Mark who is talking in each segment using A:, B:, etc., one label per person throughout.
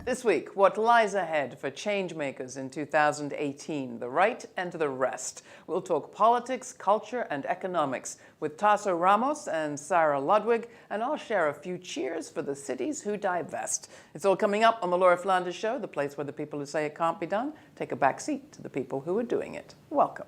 A: This week, what lies ahead for changemakers in 2018, the right and the rest. We'll talk politics, culture, and economics with Tasso Ramos and Sarah Ludwig, and I'll share a few cheers for the cities who divest. It's all coming up on The Laura Flanders Show, the place where the people who say it can't be done take a back seat to the people who are doing it. Welcome.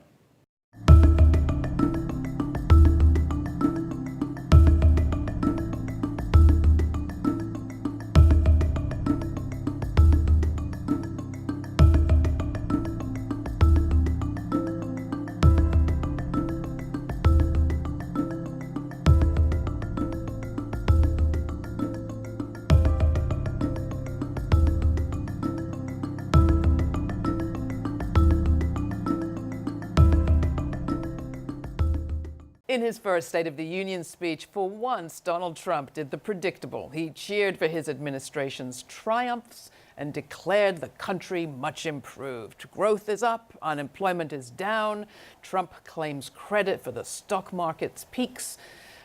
A: In his first State of the Union speech, for once, Donald Trump did the predictable. He cheered for his administration's triumphs and declared the country much improved. Growth is up, unemployment is down. Trump claims credit for the stock market's peaks.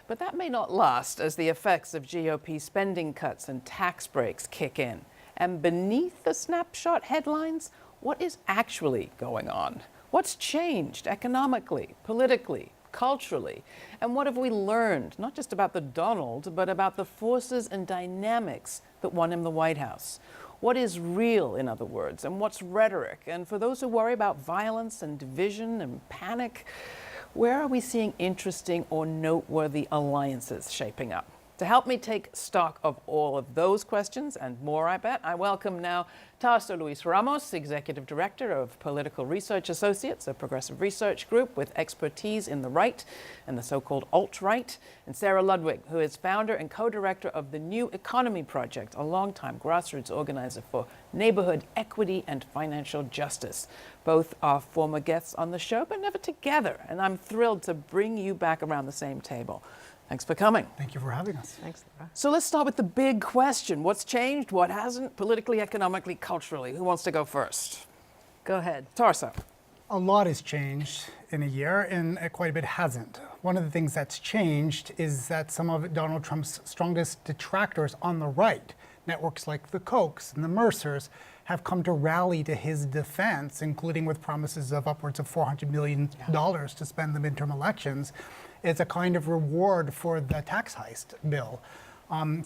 A: But that may not last as the effects of GOP spending cuts and tax breaks kick in. And beneath the snapshot headlines, what is actually going on? What's changed economically, politically, culturally? And what have we learned, not just about the Donald, but about the forces and dynamics that won him the White House? What is real, in other words, and what's rhetoric? And for those who worry about violence and division and panic, where are we seeing interesting or noteworthy alliances shaping up? To help me take stock of all of those questions and more, I bet, I welcome now Tasso Luis Ramos, Executive Director of Political Research Associates, a progressive research group with expertise in the right and the so-called alt-right, and Sarah Ludwig, who is founder and co-director of the New Economy Project, a longtime grassroots organizer for neighborhood equity and financial justice. Both are former guests on the show, but never together, and I'm thrilled to bring you back around the same table. Thanks for coming.
B: Thank you for having us.
C: Thanks, Laura.
A: So let's start with the big question. What's changed? What hasn't? Politically, economically, culturally? Who wants to go first?
C: Go ahead.
A: Tasso.
B: A lot has changed in a year, and quite a bit hasn't. One of the things that's changed is that some of Donald Trump's strongest detractors on the right, networks like the Kochs and the Mercers, have come to rally to his defense, including with promises of upwards of $400 million to spend the midterm elections. It's a kind of reward for the tax heist bill.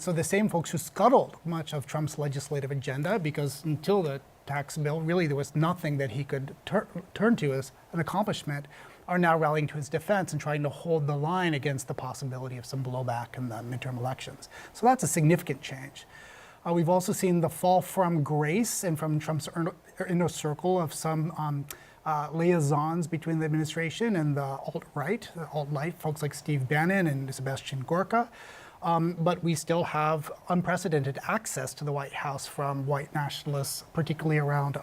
B: So the same folks who scuttled much of Trump's legislative agenda, because until the tax bill, really there was nothing that he could turn to as an accomplishment, are now rallying to his defense and trying to hold the line against the possibility of some blowback in the midterm elections. So that's a significant change. We've also seen the fall from grace and from Trump's inner circle of some liaisons between the administration and the alt-right, folks like Steve Bannon and Sebastian Gorka. But we still have unprecedented access to the White House from white nationalists, particularly around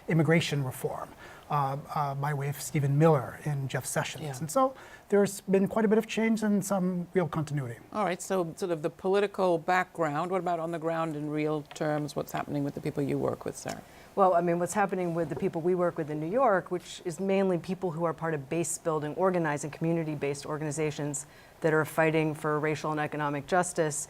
B: immigration reform, by way of Stephen Miller and Jeff Sessions.
A: Yeah.
B: And so there's been quite a bit of change and some real continuity.
A: All right, so sort of the political background. What about on the ground in real terms? What's happening with the people you work with, Sarah?
C: Well, I mean, what's happening with the people we work with in New York, which is mainly people who are part of base building, organizing, community-based organizations that are fighting for racial and economic justice,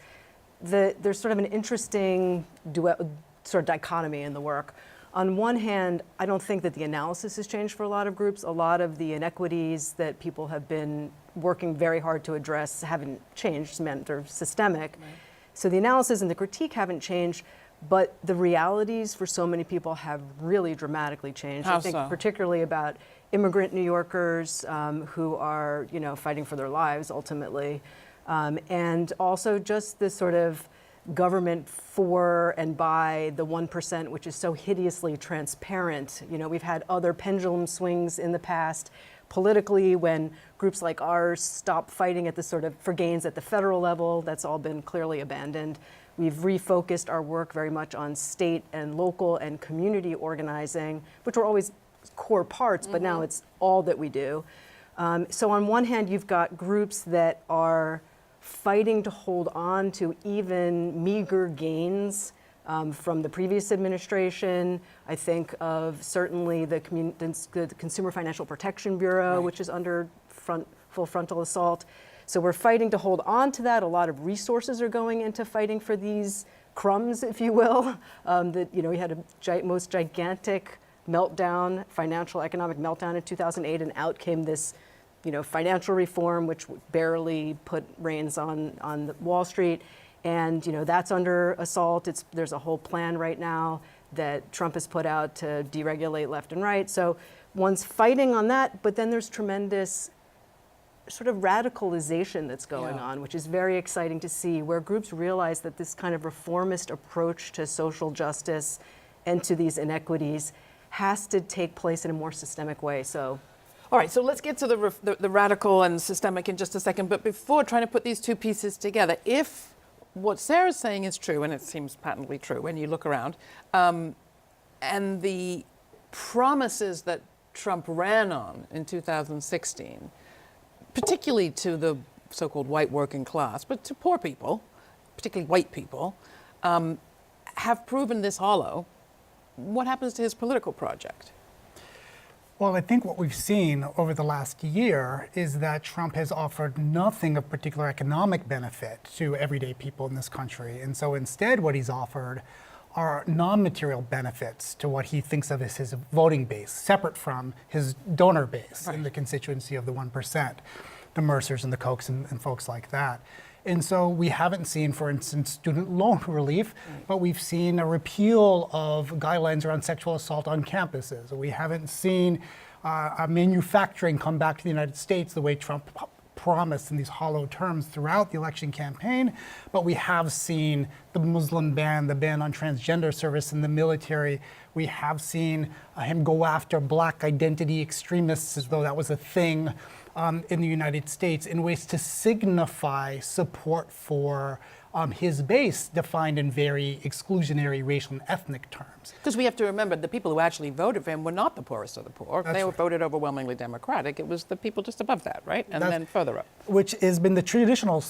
C: there's sort of an interesting sort of dichotomy in the work. On one hand, I don't think that the analysis has changed for a lot of groups. A lot of the inequities that people have been working very hard to address haven't changed, they're systemic. Right. So the analysis and the critique haven't changed, but the realities for so many people have really dramatically changed.
A: How
C: I think
A: so?
C: particularly about immigrant New Yorkers who are, fighting for their lives ultimately, and also just this sort of government for and by the 1%, which is so hideously transparent. We've had other pendulum swings in the past politically when groups like ours stop fighting at the sort of for gains at the federal level. That's all been clearly abandoned. We've refocused our work very much on state and local and community organizing, which were always core parts, but now it's all that we do. So on one hand, you've got groups that are fighting to hold on to even meager gains from the previous administration. I think of certainly the Consumer Financial Protection Bureau, which is under full frontal assault. So we're fighting to hold on to that. A lot of resources are going into fighting for these crumbs, if you will. That he had a most gigantic meltdown, financial economic meltdown in 2008, and out came this, financial reform, which barely put reins on Wall Street, and that's under assault. There's a whole plan right now that Trump has put out to deregulate left and right. So one's fighting on that, but then there's tremendous sort of radicalization that's going on, which is very exciting to see, where groups realize that this kind of reformist approach to social justice and to these inequities has to take place in a more systemic way. So,
A: all right, so let's get to the radical and systemic in just a second. But before trying to put these two pieces together, if what Sarah's saying is true, and it seems patently true when you look around, and the promises that Trump ran on in 2016, particularly to the so-called white working class, but to poor people, particularly white people, have proven this hollow, what happens to his political project?
B: Well, I think what we've seen over the last year is that Trump has offered nothing of particular economic benefit to everyday people in this country. And so instead, what he's offered are non-material benefits to what he thinks of as his voting base, separate from his donor base in the constituency of the 1%, the Mercers and the Kochs and folks like that. And so we haven't seen, for instance, student loan relief, but we've seen a repeal of guidelines around sexual assault on campuses. We haven't seen manufacturing come back to the United States the way Trump promised in these hollow terms throughout the election campaign, but we have seen the Muslim ban, the ban on transgender service in the military. We have seen him go after black identity extremists as though that was a thing in the United States in ways to signify support for his base defined in very exclusionary racial and ethnic terms.
A: Because we have to remember the people who actually voted for him were not the poorest of the poor. They were voted overwhelmingly Democratic. It was the people just above that, right? And then further up.
B: Which has been the traditional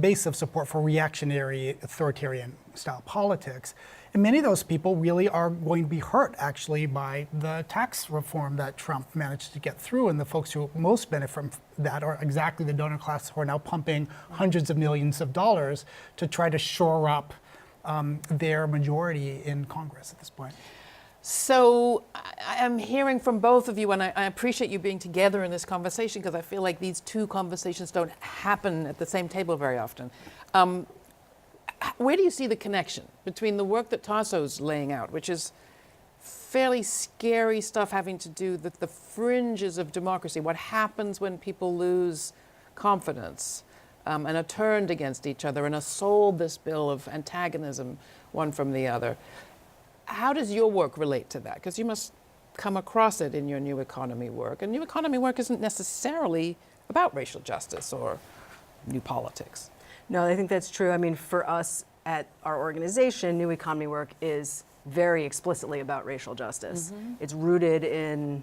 B: base of support for reactionary, authoritarian style politics. And many of those people really are going to be hurt, actually, by the tax reform that Trump managed to get through. And the folks who most benefit from that are exactly the donor class who are now pumping hundreds of millions of dollars to try to shore up their majority in Congress at this point.
A: So I'm hearing from both of you, and I appreciate you being together in this conversation, because I feel like these two conversations don't happen at the same table very often. Where do you see the connection between the work that Tasso's laying out, which is fairly scary stuff having to do with the fringes of democracy, what happens when people lose confidence and are turned against each other and are sold this bill of antagonism one from the other? How does your work relate to that? Because you must come across it in your New Economy work. And New Economy work isn't necessarily about racial justice or new politics.
C: No, I think that's true. I mean, for us at our organization, New Economy Work is very explicitly about racial justice. It's rooted in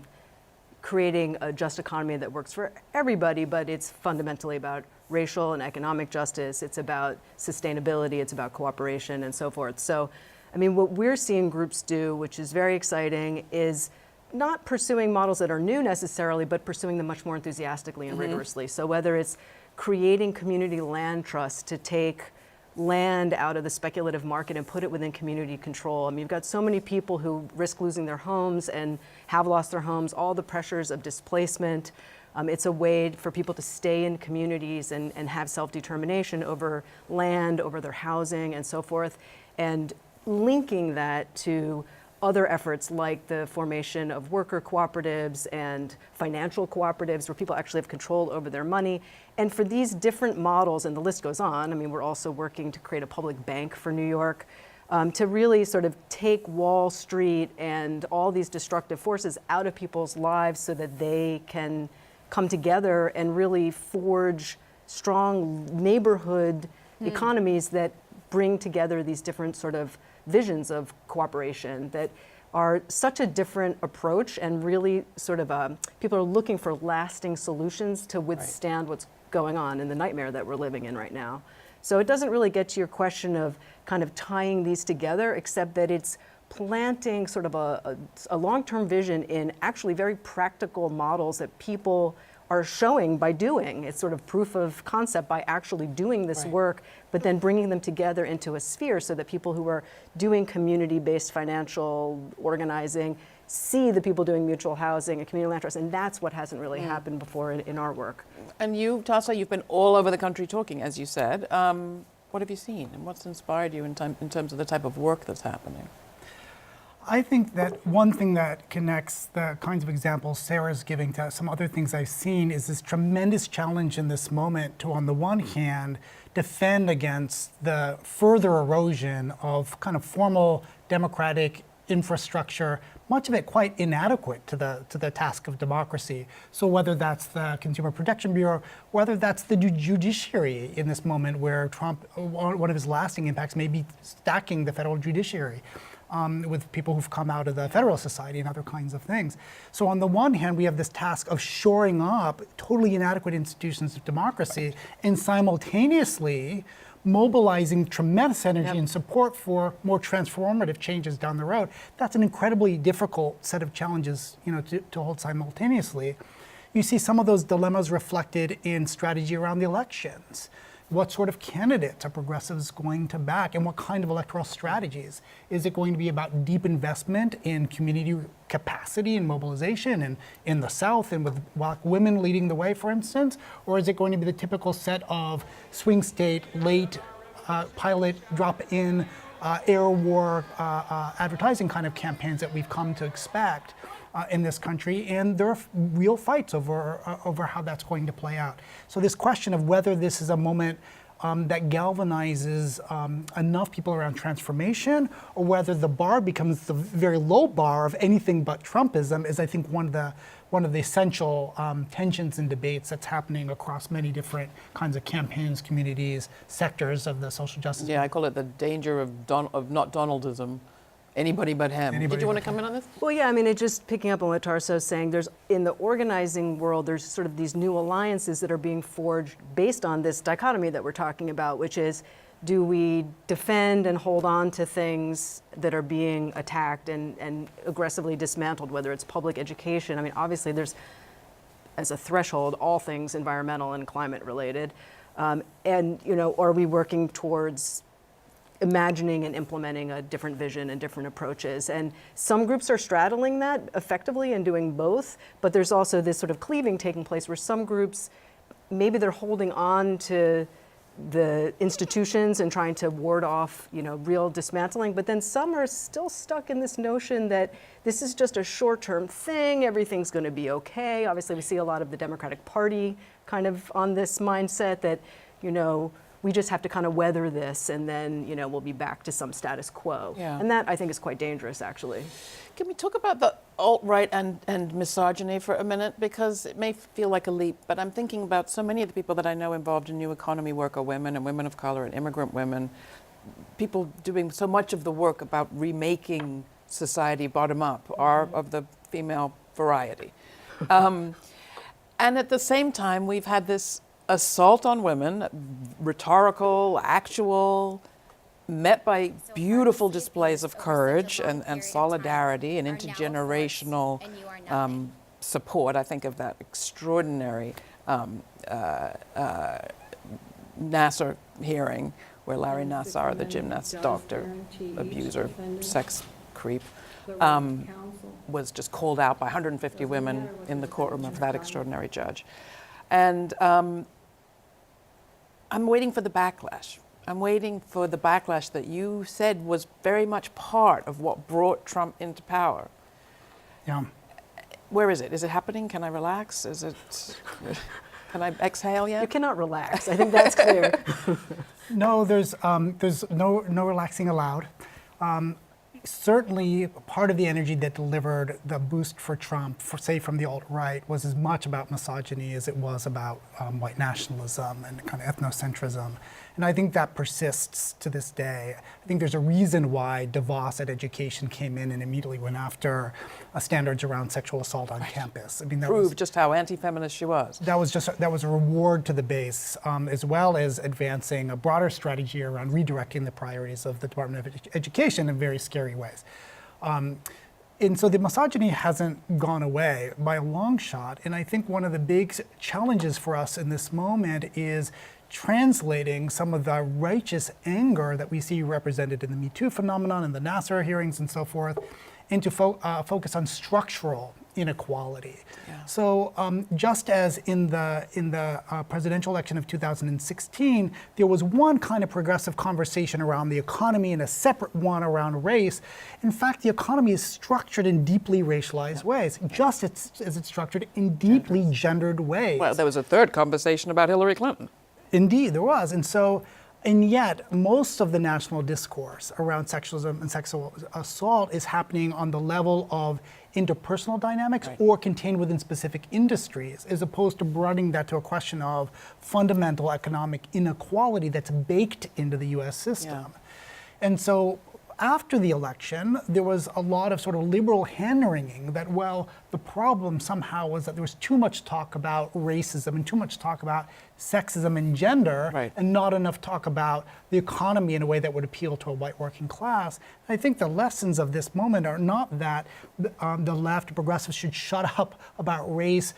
C: creating a just economy that works for everybody, but it's fundamentally about racial and economic justice. It's about sustainability, it's about cooperation and so forth. So, I mean, what we're seeing groups do, which is very exciting, is not pursuing models that are new necessarily, but pursuing them much more enthusiastically and rigorously. So whether it's creating community land trusts to take land out of the speculative market and put it within community control. I mean, you've got so many people who risk losing their homes and have lost their homes, all the pressures of displacement. It's a way for people to stay in communities and have self-determination over land, over their housing and so forth. And linking that to other efforts like the formation of worker cooperatives and financial cooperatives where people actually have control over their money. And for these different models, and the list goes on, I mean, we're also working to create a public bank for New York, to really sort of take Wall Street and all these destructive forces out of people's lives so that they can come together and really forge strong neighborhood economies that bring together these different sort of visions of cooperation that are such a different approach and really sort of people are looking for lasting solutions to withstand what's going on in the nightmare that we're living in right now. So it doesn't really get to your question of kind of tying these together, except that it's planting sort of a long-term vision in actually very practical models that people are showing by doing. It's sort of proof of concept by actually doing this work, but then bringing them together into a sphere so that people who are doing community-based financial organizing see the people doing mutual housing and community land trust, and that's what hasn't really happened before in our work.
A: And you, Tasa, you've been all over the country talking, as you said. What have you seen, and what's inspired you in terms of the type of work that's happening?
B: I think that one thing that connects the kinds of examples Sarah's giving to some other things I've seen is this tremendous challenge in this moment to, on the one hand, defend against the further erosion of kind of formal democratic infrastructure, much of it quite inadequate to the task of democracy. So whether that's the Consumer Protection Bureau, whether that's the judiciary in this moment where Trump, one of his lasting impacts may be stacking the federal judiciary. With people who've come out of the Federalist Society and other kinds of things. So on the one hand, we have this task of shoring up totally inadequate institutions of democracy and simultaneously mobilizing tremendous energy and support for more transformative changes down the road. That's an incredibly difficult set of challenges, to hold simultaneously. You see some of those dilemmas reflected in strategy around the elections. What sort of candidates are progressives going to back, and what kind of electoral strategies? Is it going to be about deep investment in community capacity and mobilization and in the South and with Black women leading the way, for instance? Or is it going to be the typical set of swing state, late pilot, drop-in, air war advertising kind of campaigns that we've come to expect in this country, and there are real fights over how that's going to play out. So this question of whether this is a moment that galvanizes enough people around transformation, or whether the bar becomes the very low bar of anything but Trumpism, is, I think, one of the essential tensions and debates that's happening across many different kinds of campaigns, communities, sectors of the social justice.
A: Yeah, I call it the danger of not Donaldism. Anybody but him. Did you want to come in on this?
C: Well, yeah, I mean, just picking up on what Tarso's saying, there's, in the organizing world, there's sort of these new alliances that are being forged based on this dichotomy that we're talking about, which is, do we defend and hold on to things that are being attacked and aggressively dismantled, whether it's public education? I mean, obviously there's, as a threshold, all things environmental and climate related. And, are we working towards imagining and implementing a different vision and different approaches? And some groups are straddling that effectively and doing both, but there's also this sort of cleaving taking place where some groups, maybe they're holding on to the institutions and trying to ward off, real dismantling, but then some are still stuck in this notion that this is just a short-term thing, everything's going to be okay. Obviously, we see a lot of the Democratic Party kind of on this mindset that, we just have to kind of weather this, and then, we'll be back to some status quo.
A: Yeah.
C: And that, I think, is quite dangerous, actually.
A: Can we talk about the alt-right and misogyny for a minute? Because it may feel like a leap, but I'm thinking about so many of the people that I know involved in new economy work are women and women of color and immigrant women, people doing so much of the work about remaking society bottom up are of the female variety. And at the same time, we've had this assault on women, rhetorical, actual, met by beautiful displays of courage and solidarity and intergenerational support. I think of that extraordinary Nassar hearing where Larry Nassar, the gymnast, doctor, abuser, sex creep, was just called out by 150 women in the courtroom of that extraordinary judge. And I'm waiting for the backlash. I'm waiting for the backlash that you said was very much part of what brought Trump into power.
B: Yeah.
A: Where is it? Is it happening? Can I relax? Can I exhale yet?
C: You cannot relax. I think that's clear.
B: No, there's no relaxing allowed. Certainly, part of the energy that delivered the boost for Trump, say from the alt-right, was as much about misogyny as it was about white nationalism and kind of ethnocentrism. And I think that persists to this day. I think there's a reason why DeVos at Education came in and immediately went after standards around sexual assault on campus. I mean, that
A: proved just how anti-feminist she was.
B: That was a reward to the base, as well as advancing a broader strategy around redirecting the priorities of the Department of Education in very scary ways. And so the misogyny hasn't gone away by a long shot. And I think one of the big challenges for us in this moment is translating some of the righteous anger that we see represented in the Me Too phenomenon and the Nassar hearings and so forth into focus on structural inequality.
A: Yeah.
B: So just as in the presidential election of 2016, there was one kind of progressive conversation around the economy and a separate one around race. In fact, the economy is structured in deeply racialized ways, just as it's structured in deeply gendered ways.
A: Well, there was a third conversation about Hillary Clinton.
B: Indeed, there was. And yet, most of the national discourse around sexualism and sexual assault is happening on the level of interpersonal dynamics
A: Right.
B: or contained within specific industries, as opposed to broadening that to a question of fundamental economic inequality that's baked into the US system.
A: Yeah.
B: And so after the election, there was a lot of sort of liberal hand-wringing that, well, the problem somehow was that there was too much talk about racism and too much talk about sexism and gender,
A: Right.
B: and not enough talk about the economy in a way that would appeal to a white working class. And I think the lessons of this moment are not that the left progressives should shut up about race,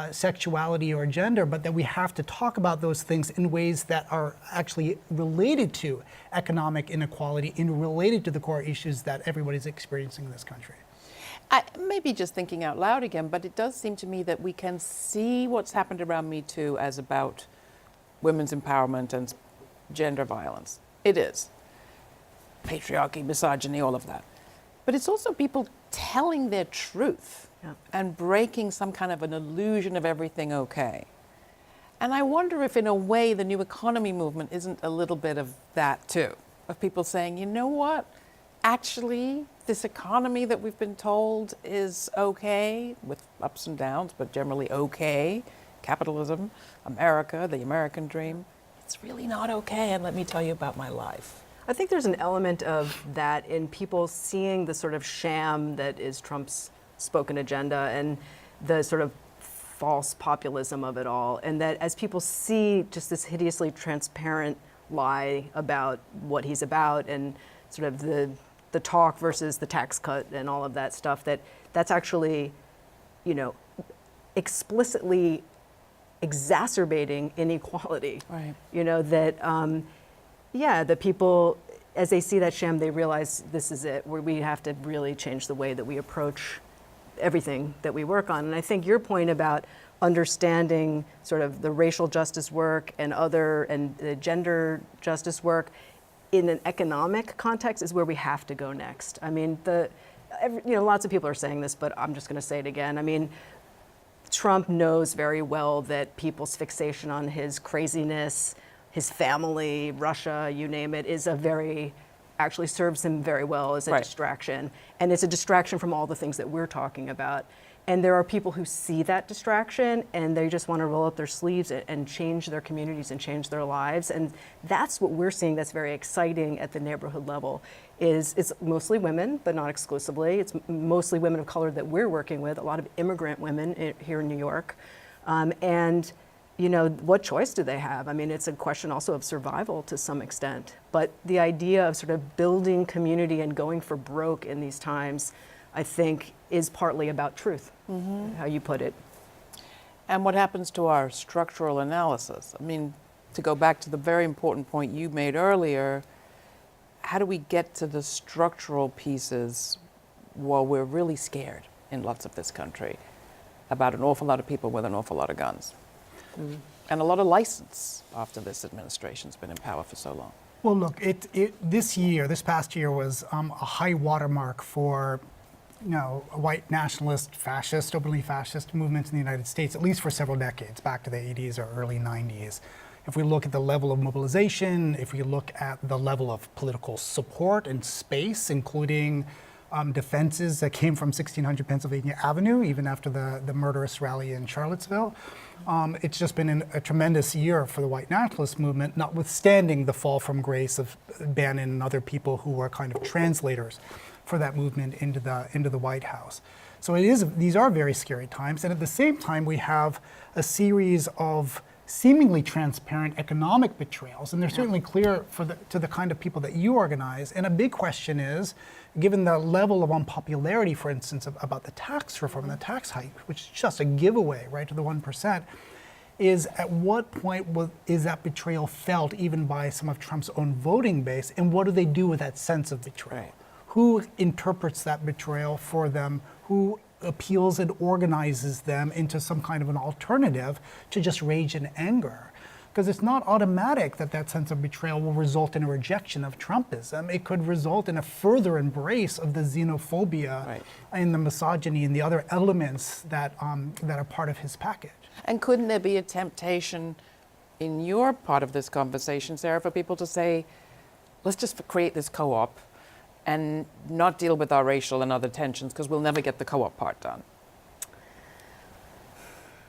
B: sexuality, or gender, but that we have to talk about those things in ways that are actually related to economic inequality and related to the core issues that everybody's experiencing in this country.
A: I may be just thinking out loud again, but it does seem to me that we can see what's happened around Me Too as about women's empowerment and gender violence. It is. Patriarchy, misogyny, all of that. But it's also people telling their truth
C: Yeah.
A: and breaking some kind of an illusion of everything okay. And I wonder if, in a way, the new economy movement isn't a little bit of that too, of people saying, you know what? Actually, this economy that we've been told is okay, with ups and downs, but generally okay, capitalism, America, the American dream, it's really not okay, and let me tell you about my life.
C: I think there's an element of that in people seeing the sort of sham that is Trump's spoken agenda and the sort of false populism of it all. And that as people see just this hideously transparent lie about what he's about and sort of the talk versus the tax cut and all of that stuff, that's actually, you know, explicitly exacerbating inequality.
A: Right.
C: You know, that, the people, as they see that sham, they realize this is it, where we have to really change the way that we approach everything that we work on. And I think your point about understanding sort of the racial justice work and the gender justice work in an economic context is where we have to go next. I mean, lots of people are saying this, but I'm just going to say it again. I mean, Trump knows very well that people's fixation on his craziness, his family, Russia, you name it, actually serves him very well as a
A: Right.
C: distraction. And it's a distraction from all the things that we're talking about. And there are people who see that distraction and they just want to roll up their sleeves and change their communities and change their lives. And that's what we're seeing that's very exciting at the neighborhood level. It's mostly women, but not exclusively. It's mostly women of color that we're working with, a lot of immigrant women here in New York. And you know, what choice do they have? I mean, it's a question also of survival to some extent. But the idea of sort of building community and going for broke in these times, I think, is partly about truth, how you put it.
A: And what happens to our structural analysis? I mean, to go back to the very important point you made earlier, how do we get to the structural pieces while we're really scared in lots of this country about an awful lot of people with an awful lot of guns? And a lot of license after this administration's been in power for so long.
B: Well, look, this past year was a high watermark for, white nationalist, fascist, openly fascist movements in the United States, at least for several decades, back to the 80s or early 90s. If we look at the level of mobilization, if we look at the level of political support and space, including defenses that came from 1600 Pennsylvania Avenue, even after the murderous rally in Charlottesville. It's just been a tremendous year for the white nationalist movement, notwithstanding the fall from grace of Bannon and other people who were kind of translators for that movement into the White House. So these are very scary times, and at the same time we have a series of seemingly transparent economic betrayals, and they're certainly clear to the kind of people that you organize. And a big question is, given the level of unpopularity, for instance, about the tax reform and the tax hike, which is just a giveaway, right, to the 1%, is at what point is that betrayal felt even by some of Trump's own voting base, and what do they do with that sense of betrayal?
A: Right.
B: Who interprets that betrayal for them? Who appeals and organizes them into some kind of an alternative to just rage and anger? Because it's not automatic that that sense of betrayal will result in a rejection of Trumpism. It could result in a further embrace of the xenophobia and the misogyny and the other elements that are part of his package.
A: And couldn't there be a temptation in your part of this conversation, Sarah, for people to say, let's just create this co-op and not deal with our racial and other tensions because we'll never get the co-op part done?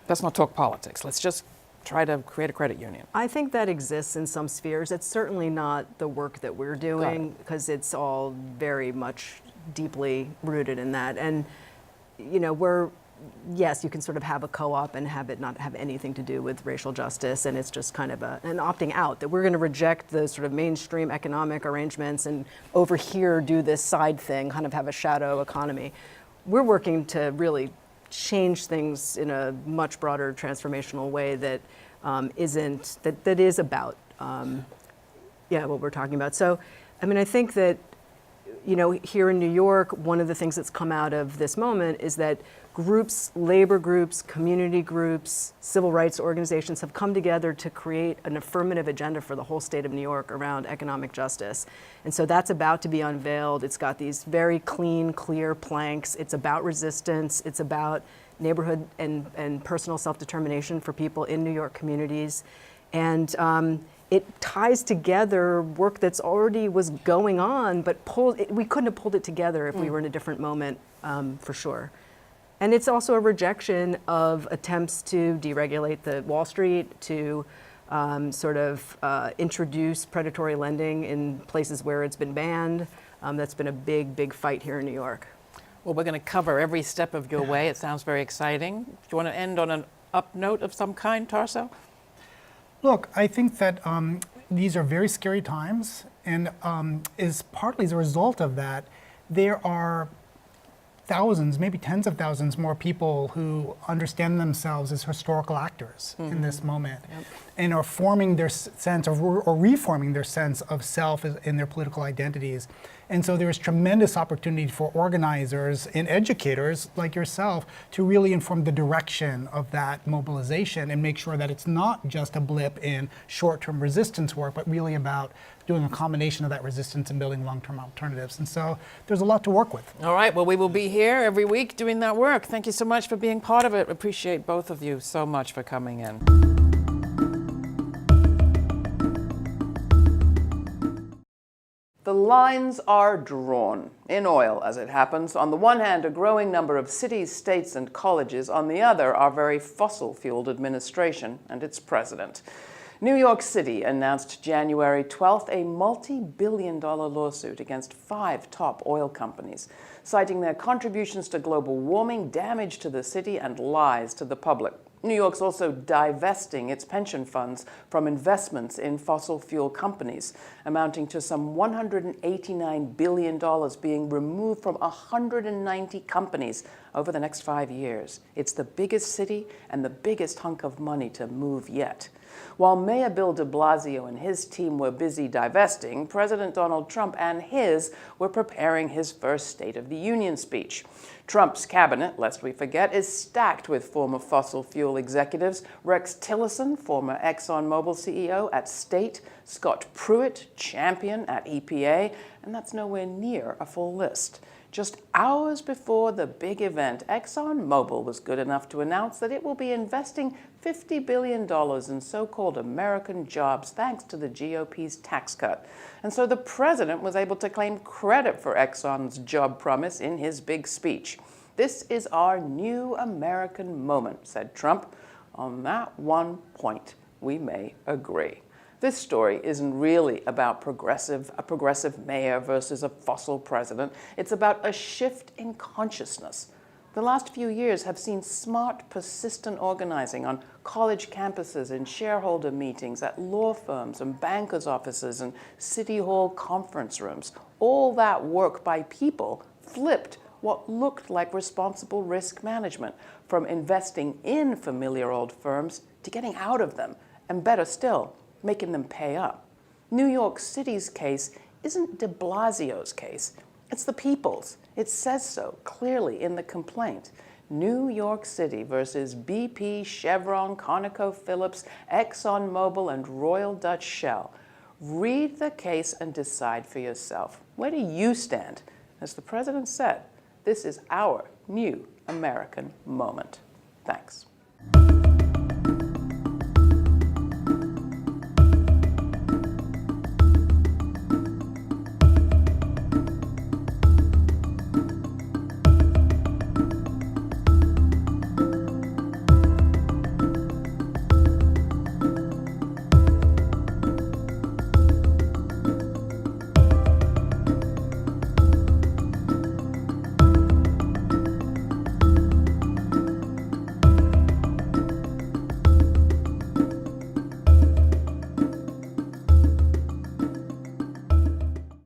A: Let's not talk politics. Let's just try to create a credit union.
C: I think that exists in some spheres. It's certainly not the work that we're doing because it's all very much deeply rooted in that. And, you know, yes, you can sort of have a co-op and have it not have anything to do with racial justice, and it's just kind of an opting out that we're going to reject the sort of mainstream economic arrangements and over here do this side thing, kind of have a shadow economy. We're working to really change things in a much broader transformational way that is about what we're talking about. So, I mean, I think that, you know, here in New York, one of the things that's come out of this moment is that groups, labor groups, community groups, civil rights organizations have come together to create an affirmative agenda for the whole state of New York around economic justice. And so that's about to be unveiled. It's got these very clean, clear planks. It's about resistance. It's about neighborhood and personal self-determination for people in New York communities. And it ties together work that's already was going on, but we couldn't have pulled it together if we were in a different moment, for sure. And it's also a rejection of attempts to deregulate the Wall Street, to introduce predatory lending in places where it's been banned. That's been a big, big fight here in New York.
A: Well, we're going to cover every step of your way. It sounds very exciting. Do you want to end on an up note of some kind, Tarso?
B: Look, I think that these are very scary times, and is partly as a result of that, there are thousands, maybe tens of thousands more people who understand themselves as historical actors in this moment and are forming their sense or reforming their sense of self in their political identities. And so there is tremendous opportunity for organizers and educators like yourself to really inform the direction of that mobilization and make sure that it's not just a blip in short-term resistance work, but really about doing a combination of that resistance and building long-term alternatives. And so there's a lot to work with.
A: All right, well, we will be here every week doing that work. Thank you so much for being part of it. Appreciate both of you so much for coming in. The lines are drawn, in oil as it happens. On the one hand, a growing number of cities, states, and colleges. On the other, our very fossil-fueled administration and its president. New York City announced January 12th a multi-billion-dollar lawsuit against 5 top oil companies, citing their contributions to global warming, damage to the city, and lies to the public. New York's also divesting its pension funds from investments in fossil fuel companies, amounting to some $189 billion being removed from 190 companies over the next 5 years. It's the biggest city and the biggest hunk of money to move yet. While Mayor Bill de Blasio and his team were busy divesting, President Donald Trump and his were preparing his first State of the Union speech. Trump's cabinet, lest we forget, is stacked with former fossil fuel executives. Rex Tillerson, former ExxonMobil CEO at State, Scott Pruitt, champion at EPA, and that's nowhere near a full list. Just hours before the big event, ExxonMobil was good enough to announce that it will be investing $50 billion in so-called American jobs thanks to the GOP's tax cut. And so the president was able to claim credit for Exxon's job promise in his big speech. "This is our new American moment," said Trump. On that one point, we may agree. This story isn't really about a progressive mayor versus a fossil president. It's about a shift in consciousness. The last few years have seen smart, persistent organizing on college campuses, in shareholder meetings, at law firms and bankers' offices and city hall conference rooms. All that work by people flipped what looked like responsible risk management, from investing in familiar old firms to getting out of them, and better still, making them pay up. New York City's case isn't de Blasio's case. It's the people's. It says so clearly in the complaint. New York City versus BP, Chevron, ConocoPhillips, ExxonMobil, and Royal Dutch Shell. Read the case and decide for yourself. Where do you stand? As the president said, this is our new American moment. Thanks.